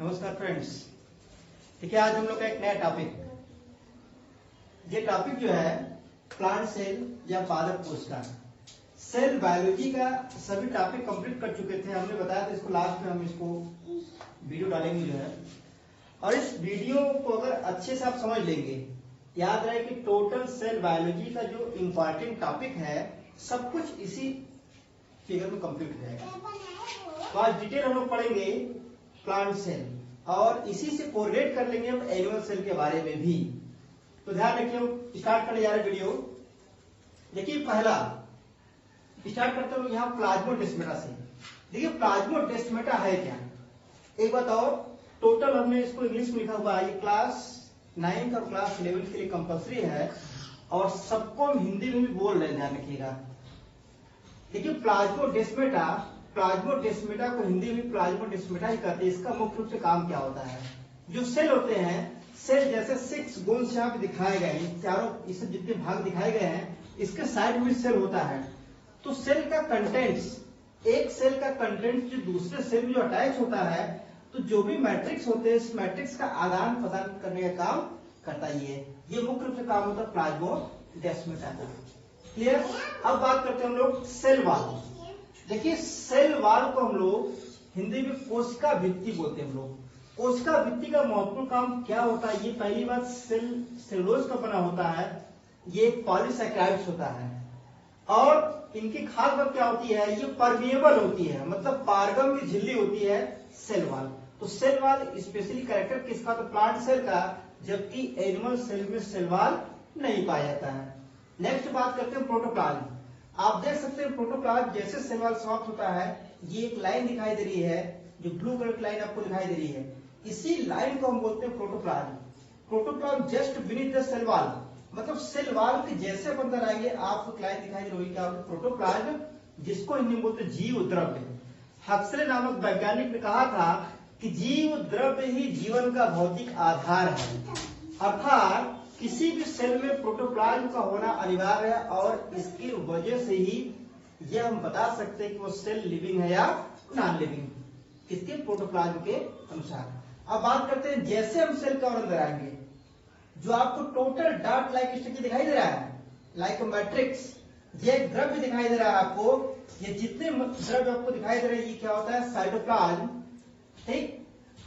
नमस्कार फ्रेंड्स। देखिए आज हम लोग का एक नया टॉपिक, ये टॉपिक जो है प्लांट सेल या पादप कोशिका सेल बायोलॉजी का सभी टॉपिक कंप्लीट कर चुके थे। हमने बताया था इसको, लास्ट में हम इसको वीडियो डालेंगे जो है, और इस वीडियो को अगर अच्छे से आप समझ लेंगे, याद रहे कि टोटल सेल बायोलॉजी का जो इम्पोर्टेंट टॉपिक है सब कुछ इसी फिगर में कंप्लीट हो जाएगा। तो आज डिटेल हम लोग पढ़ेंगे प्लांट सेल और इसी से कोरिलेट कर लेंगे हम एनिमल सेल के बारे में भी। तो ध्यान रखिए, हम स्टार्ट करने जा रहे हैं वीडियो। देखिए पहला स्टार्ट करते हैं यहाँ प्लाज्मोडेस्माटा से। देखिए प्लाज्मोडेस्माटा है क्या, एक बात और, टोटल हमने इसको इंग्लिश में लिखा हुआ है, ये क्लास 9 और क्लास 11 के लिए कंपल्सरी है और सबको हम हिंदी में भी बोल रहे हैं, ध्यान रखिएगा। देखिए प्लाज्मोडेस्माटा को हिंदी में प्लाज्मोडेस्माटा ही कहते हैं। इसका मुख्य रूप से काम क्या होता है, जो सेल होते हैं, सेल जैसे 6 गोल्स यहाँ पे दिखाए गए हैं, चारों इसे जितने भाग दिखाए गए हैं इसके साइड में सेल होता है। तो सेल का कंटेंट्स, एक सेल का कंटेंट जो दूसरे सेल में जो अटैच होता है, तो जो भी मैट्रिक्स होते हैं इस मैट्रिक्स का आदान प्रदान करने का काम करता ही है। ये मुख्य रूप से काम होता है प्लाज्मोडेस्माटा का। क्लियर। अब बात करते हैं हम लोग सेल वॉल। देखिए सेल वॉल को हम लोग हिंदी में कोशिका भित्ति बोलते हैं। हम लोग कोशिका भित्ति का महत्वपूर्ण काम क्या होता है, ये पहली बात सेलुलोज का बना होता है, ये पॉलीसैकेराइड्स होता है और इनकी खास बात क्या होती है, ये परमिएबल होती है, मतलब पारगम की झिल्ली होती है सेल वॉल। तो सेल वॉल स्पेशली कैरेक्टर किसका, तो प्लांट सेल का, जबकि एनिमल सेल में सेल वॉल नहीं पाया जाता है। नेक्स्ट बात करते हैं प्रोटोप्लाज्म। आप देख सकते हैं प्रोटोप्लाज्म जैसे सेल वॉल समाप्त होता है, ये एक लाइन दिखाई दे रही है, जो ब्लू कलर की लाइन आपको दिखाई दे रही है, इसी लाइन को हम बोलते हैं protoplasm. Protoplasm just beneath the cell wall, मतलब सेल वॉल के जैसे अंदर आएंगे आपको लाइन दिखाई दे रही है, क्या प्रोटोप्लाज्म, जिसको हिंदी में बोलते हैं जीव द्रव्य। हक्सले नामक वैज्ञानिक ने कहा था कि जीव द्रव्य ही जीवन का भौतिक आधार है, अर्थात किसी भी सेल में प्रोटोप्लाज्म का होना अनिवार्य है और इसकी वजह से ही यह हम बता सकते हैं कि वो सेल लिविंग है या नॉन लिविंग, किसके, प्रोटोप्लाज्म के अनुसार। अब बात करते हैं जैसे हम सेल का अंदर आएंगे, जो आपको टोटल डॉट लाइक स्ट्रक्चर दिखाई दे रहा है, लाइक मैट्रिक्स, ये द्रव्य दिखाई दे रहा है आपको, ये जितने द्रव्य आपको दिखाई दे रहे हैं ये क्या होता है, साइटोप्लाज्म। ठीक।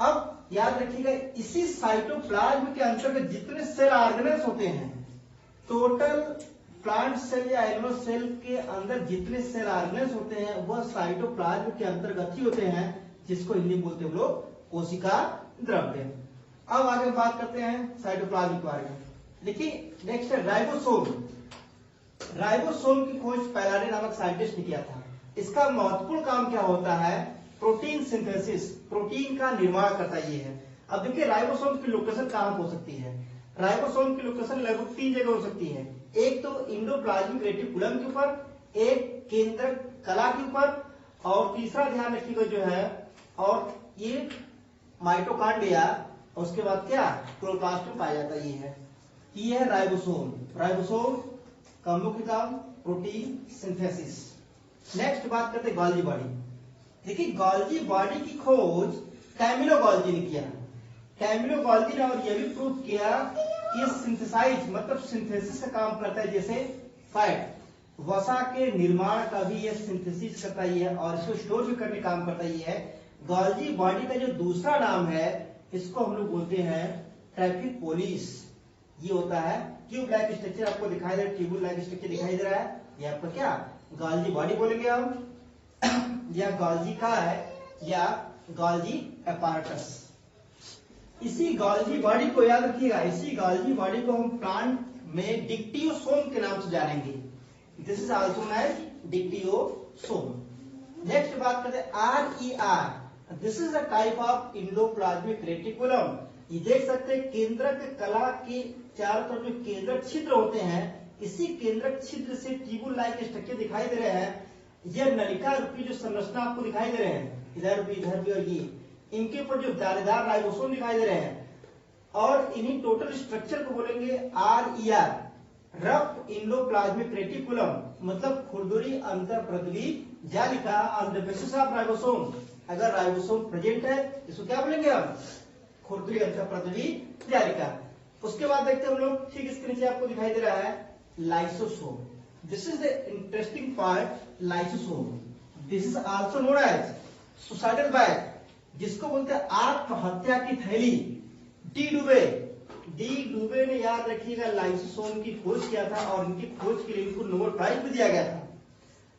अब याद रखिएगा इसी साइटोप्लाज्म के अंतर्गत जितने सेल ऑर्गेनेल्स होते हैं, टोटल प्लांट सेल या एनिमल सेल के अंदर जितने सेल ऑर्गेनेल्स होते हैं वह साइटोप्लाज्म के अंतर्गत ही होते हैं, जिसको हिंदी में बोलते हैं लोग कोशिका द्रव्य। अब आगे बात करते हैं साइटोप्लाज्म के बारे में। देखिए नेक्स्ट है राइबोसोम। राइबोसोम की खोज पैलाडे नामक साइंटिस्ट ने किया था। इसका महत्वपूर्ण काम क्या होता है, प्रोटीन सिंथेसिस, प्रोटीन का निर्माण करता ये है। अब देखिए राइबोसोम की लोकेशन कहां हो सकती है, राइबोसोम की लोकेशन लगभग 3 जगह हो सकती है। एक तो इंडोप्लाज्मिक रेटिकुलम के ऊपर, एक केंद्रक कला के ऊपर, और तीसरा ध्यान रखिएगा जो है, और ये माइटोकॉन्ड्रिया, और उसके बाद क्या, क्लोरोप्लास्ट में पाया जाता ये है राइबोसोम। राइबोसोम का मुख्य काम प्रोटीन सिंथेसिस। नेक्स्ट बात करते हैं गोल्गी बॉडी। देखिए गोल्गी बॉडी की खोज कैमिलो गोल्गी ने किया। कैमिलो गोल्गी ने और यह भी प्रूव किया कि सिंथेसाइज मतलब सिंथेसिस का काम करता है, जैसे फैट, वसा के निर्माण का भी यह सिंथेसिस करता ही है और इसको स्टोर भी करने काम करता ही है। गोल्गी बॉडी का जो दूसरा नाम है, इसको हम लोग बोलते हैं ट्रैफिपोलिस। ये होता है ट्यूब लाइक स्ट्रक्चर आपको दिखाई दे रहा है, ट्यूब लाइक स्ट्रक्चर दिखाई दे रहा है, ये आपका क्या, गोल्गी बॉडी बोलेंगे हम, या गोल्गी का है, या गोल्गी एपार्टस। इसी गोल्गी बॉडी को याद रखिएगा, इसी गोल्गी बॉडी को हम प्लांट में डिक्टियोसोम के नाम से जानेंगे। This is also known as dictyosome. Next बात करते हैं RER। This is a type of endoplasmic reticulum. ये देख सकते हैं केंद्रक कला के चारों तरफ जो केंद्रक छिद्र होते हैं, इसी केंद्रक छिद्र से ट्यूबुल लाइक स्ट्रक्चर दिखाई दे रहे हैं। यह नलिका रूपी जो संरचना आपको दिखाई दे रहे हैं, इधर भी इधर भी, और ये इनके ऊपर जो दानेदार राइबोसोम दिखाई दे रहे हैं, और इन्हीं टोटल स्ट्रक्चर को बोलेंगे RER, रफ इंडोप्लाज्मिक रेटिकुलम, मतलब खुरदुरी अंतःप्रतली जालिका on the basis of ribosome. अगर राइबोसोम प्रेजेंट है इसको क्या बोलेंगे हम, खुरदुरी अंतःप्रद्रवी जालिका। उसके बाद देखते हैं हम लोग, ठीक इसके नीचे आपको दिखाई दे रहा है lysosome. This is the interesting part, lysosome. This is also known as suicidal bag, जिसको बोलते हैं आत्महत्या की थैली। डी डुबे ने, याद रखिएगा, लाइसोसोम की खोज किया था और इनकी खोज के लिए इनको नोबेल प्राइज भी दिया गया था।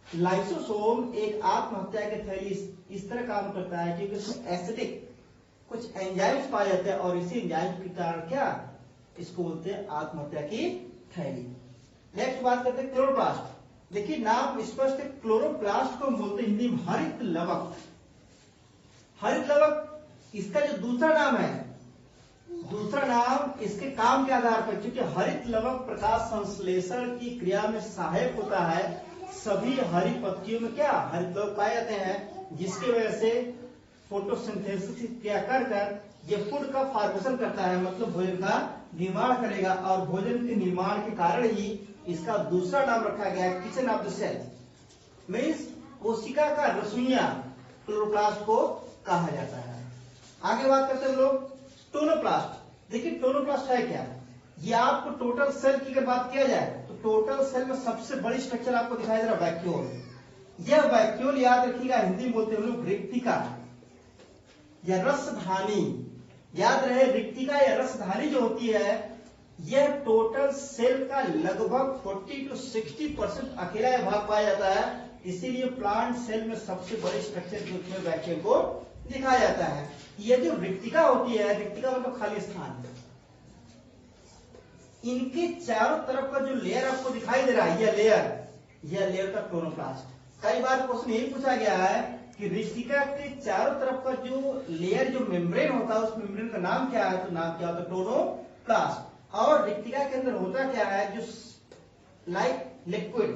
लाइसोसोम एक आत्महत्या की थैली इस तरह काम करता है क्योंकि इसमें एसिडिक कुछ एंजाइम्स पाए जाते हैं और इसी एंजाइम्स के कारण क्या, इसको बोलते हैं आत्महत्या की थैली। नेक्स्ट बात करते हैं क्लोरोप्लास्ट। देखिए नाम स्पष्ट है, क्लोरोप्लास्ट को हम बोलते हैं हिंदी में हरित लवक। हरित लवक इसका जो दूसरा नाम है, दूसरा नाम इसके काम के आधार पर, क्योंकि हरित लवक प्रकाश संश्लेषण की क्रिया में सहायक होता है। सभी हरी पत्तियों में क्या हरित लवक पाए जाते हैं, जिसकी वजह से फोटोसिंथेसिस की क्रिया कर ये फूड का फॉर्मेशन करता है, मतलब भोजन का निर्माण करेगा। और भोजन के निर्माण के कारण ही इसका दूसरा नाम रखा गया है kitchen of the cell, means कोशिका का रसोइया क्लोरोप्लास्ट को कहा जाता है। आगे बात करते हैं हम लोग टोनोप्लास्ट। देखिए टोनोप्लास्ट है क्या, ये आपको टोटल सेल की अगर बात किया जाए तो टोटल सेल में सबसे बड़ी स्ट्रक्चर आपको दिखाई दे रहा है वैक्यूल। यह वैक्यूल याद रखिएगा हिंदी में बोलते हैं हम लोग रिक्तिका या रसधानी। याद रहे रिक्तिका या रसधानी जो होती है, यह टोटल सेल का लगभग 40 to 60% अकेला भाग पाया जाता है। इसीलिए प्लांट सेल में सबसे बड़े स्ट्रक्चर के रूप में वैक्यूल को दिखाया जाता है। यह जो रिक्तिका होती है, रिक्तिका मतलब खाली स्थान, इनके चारों तरफ का जो लेयर आपको दिखाई दे रहा है, यह लेयर का टोनोप्लास्ट। कई बार क्वेश्चन यही पूछा गया है कि रिक्तिका के चारों तरफ का जो लेयर, जो मेम्ब्रेन होता है, उस मेम्ब्रेन का नाम क्या है, तो नाम क्या होता है, टोनोप्लास्ट। और रिक्तिका के अंदर होता क्या है, जो लाइक लिक्विड,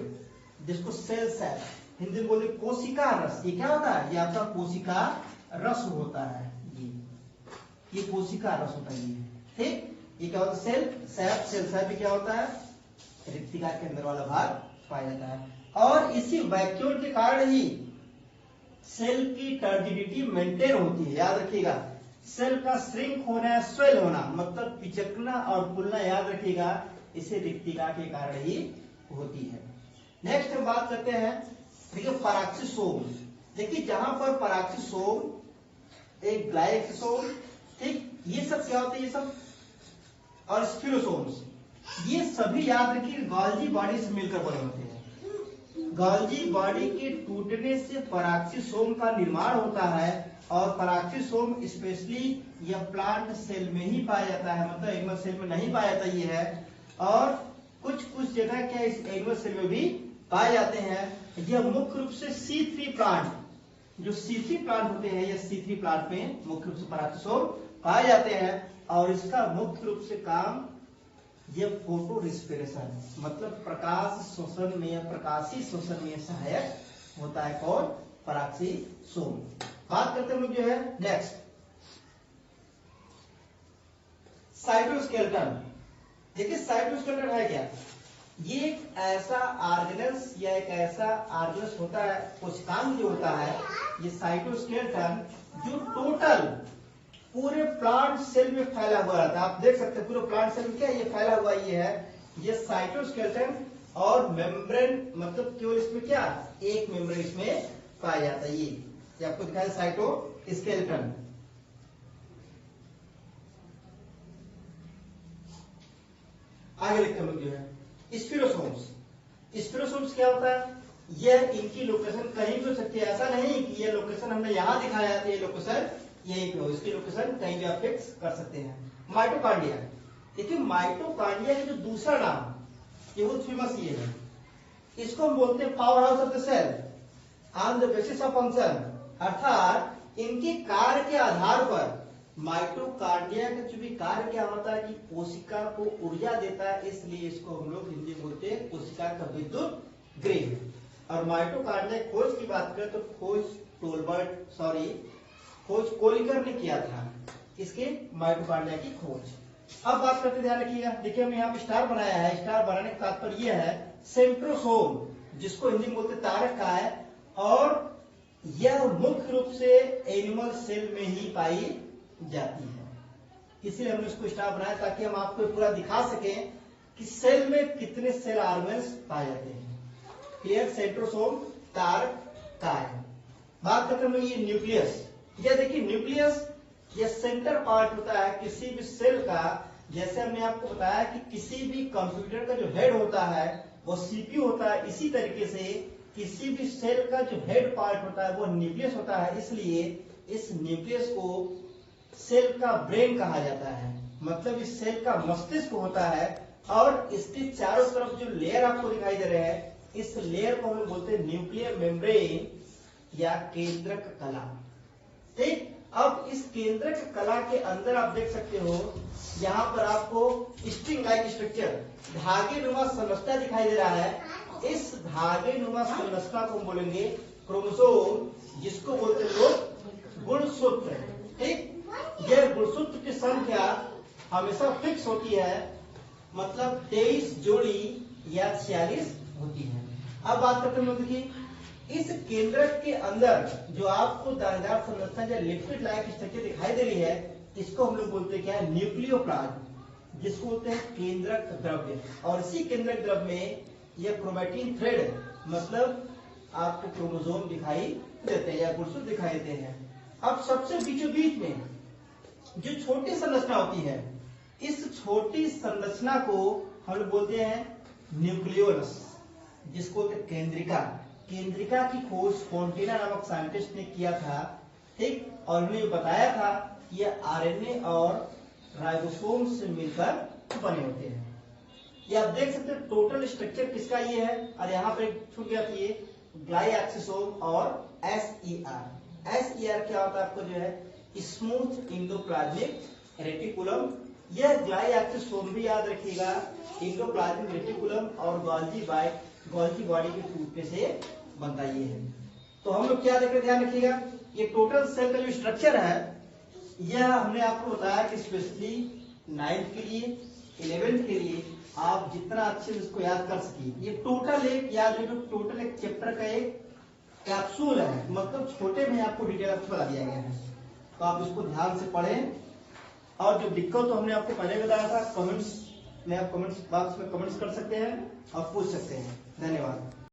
जिसको सेल सैप हिंदी में बोलते कोशिका रस, ये क्या होता है, ये आपका कोशिका रस होता है। ये कोशिका रस होता है, ठीक। ये क्या होता है, सेल सैप क्या होता है, रिक्तिका के अंदर वाला भाग पाया जाता है। और इसी वैक्यूल के कारण ही सेल की टर्जिडिटी मेंटेन होती है। याद रखिएगा, सेल का श्रिंक होना, स्वेल होना, मतलब पिचकना और फूलना, याद रखिएगा, इसे रिक्तिका के कारण ही होती है। नेक्स्ट हम बात करते हैं, देखिए पराक्सीसोम। देखिए जहां पर पराक्सीसोम, एक ग्लाइक्सोम, ठीक, ये सब क्या होते हैं, ये सब, और स्पिरोसोम्स, ये सभी याद रखिए गोल्जी बॉडी से मिलकर बने होते हैं। गोल्जी बॉडी के टूटने से पराक्सीसोम का निर्माण होता है और पराक्सीसोम स्पेशली यह प्लांट सेल में ही पाया जाता है, मतलब एनिमल सेल में नहीं पाया जाता ये है। और कुछ जगह क्या इस एनिमल सेल में भी पाए जाते हैं। यह मुख्य रूप से C3 प्लांट, जो C3 प्लांट होते हैं, यह C3 प्लांट में मुख्य रूप से पराक्सीसोम पाए जाते हैं। और इसका मुख्य रूप से काम यह फोटो रिस्पिरेशन, मतलब प्रकाश शोषण में या प्रकाशीय शोषण में सहायक होता है। कौन, पराक्सीसोम। बात करते हैं हम लोग जो है नेक्स्ट, साइटोस्केलेटन। देखिए साइटोस्केलेटन है क्या, ये एक ऐसा ऑर्गेनल्स या एक ऐसा ऑर्गेनल्स होता है, कोशिकांग जो होता है, ये साइटोस्केलेटन जो टोटल पूरे प्लांट सेल में फैला हुआ रहता है। आप देख सकते हैं पूरे प्लांट सेल में क्या ये फैला हुआ ये है, ये साइटोस्केलेटन। और मेम्ब्रेन, मतलब केवल इसमें क्या एक मेम्ब्रेन इसमें पाया जाता है। ये आपको दिखाया साइटोस्केलेटन। आगे लिखते हैं जो है स्पिरोसोम्स। स्पिरोसोम्स क्या होता है, यह इनकी लोकेशन कहीं भी हो सकती है, ऐसा नहीं कि ये लोकेशन हमने यहां दिखाया है, ये लोकेशन यही पे हो, इसकी लोकेशन कहीं भी आप फिक्स कर सकते हैं। माइटोकॉन्ड्रिया, देखिए माइटोकॉन्ड्रिया का जो दूसरा नाम, ये बहुत फेमस ये है, इसको हम बोलते हैं power house of the cell on the basis of function. अर्थात इनके कार्य के आधार पर माइटोकॉन्ड्रिया का जो भी कार्य क्या होता है कि कोशिका को ऊर्जा देता है, इसलिए इसको हम लोग हिंदी में बोलते हैं कोशिका का विद्युत गृह। और माइटोकॉन्ड्रिया खोज की बात करें तो खोज कोलिकर ने किया था इसके माइटोकॉन्ड्रिया की खोज। अब बात करते ध्यान रखिएगा, देखिए हमने यहाँ पे स्टार बनाया है, स्टार बनाने का तात्पर्य यह है सेंट्रोसोम, जिसको हिंदी में बोलते तारक का है, और यह मुख्य रूप से एनिमल सेल में ही पाई जाती है। इसीलिए हमने उसको स्टार बनाया ताकि हम आपको पूरा दिखा सकें कि सेल में कितने सेल ऑर्गेन्स पाए जाते हैं। क्लियर? सेंट्रोसोम, तार, काय। बात करते हैं ये न्यूक्लियस। यह देखिए न्यूक्लियस यह सेंटर पार्ट होता है किसी भी सेल का। जैसे हमने आपको बताया कि किसी भी कंप्यूटर का जो हेड होता है वो सीपीयू होता है, इसी तरीके से किसी भी सेल का जो हेड पार्ट होता है वो न्यूक्लियस होता है। इसलिए इस न्यूक्लियस को सेल का ब्रेन कहा जाता है, मतलब इस सेल का मस्तिष्क होता है। और इसके चारों तरफ जो लेयर आपको दिखाई दे रहे हैं, इस लेयर को हम बोलते हैं न्यूक्लियर मेम्ब्रेन या केंद्रक कला। ठीक, अब इस केंद्रक कला के अंदर आप देख सकते हो यहाँ पर आपको स्ट्रिंग लाइक स्ट्रक्चर, धागे नुमा संरचना दिखाई दे रहा है। इस धागे नुमा संरचना को हम बोलेंगे क्रोमोसोम, जिसको बोलते हैं लोग गुणसूत्र। ठीक, यह गुणसूत्र की संख्या हमेशा फिक्स होती है, मतलब 23 जोड़ी या 46 होती है। अब बात करते हैं, देखिए इस केंद्रक के अंदर जो आपको दानेदार संरचना या लिक्विड लाइक स्ट्रक्चर दिखाई दे रही है, इसको हम लोग बोलते हैं क्या है, न्यूक्लियोप्लाज्म, जिसको बोलते हैं केंद्रक द्रव्य। और इसी केंद्रक द्रव्य में यह क्रोमैटिन थ्रेड, मतलब आपको क्रोमोसोम दिखाई देते हैं या गुणसूत्र दिखाई देते हैं। अब सबसे बीचों बीच में जो छोटी संरचना होती है, इस छोटी संरचना को हम लोग बोलते हैं न्यूक्लियोलस, जिसको बोलते हैं केंद्रिका। केंद्रिका की खोज फोंटेना नामक साइंटिस्ट ने किया था। ठीक, और उन्होंने बताया था कि ये आरएनए और राइबोसोम से मिलकर बने होते हैं। ये आप देख सकते हैं टोटल स्ट्रक्चर किसका ये है, और यहाँ पे छूट गया था ये ग्लाइएक्सिसोम और एसईआर। एसईआर क्या होता है आपको जो है, स्मूथ इंडोप्लाज्मिक रेटिकुलम। यह ग्लाइएक्सिसोम भी याद रखिएगा, इंडोप्लाज्मिक रेटिकुलम और गोल्गी बॉडी के टूटने से बनता ये है। तो हम लोग क्या देखकर ध्यान रखिएगा, ये टोटल सेल का जो स्ट्रक्चर है, यह हमने आपको बताया कि स्पेशली 9th के लिए, 11th के लिए आप जितना अच्छे से इसको याद कर सकिए। ये टोटल एक याद रखिए, टोटल एक चैप्टर का एक कैप्सूल है, मतलब छोटे में आपको डिटेल आपको बता दिया गया है। तो आप इसको ध्यान से पढ़ें, और जो दिक्कत तो हमने आपको पहले बताया था, कमेंट्स में आप कमेंट्स बॉक्स में कमेंट्स कर सकते हैं और पूछ सकते हैं। धन्यवाद।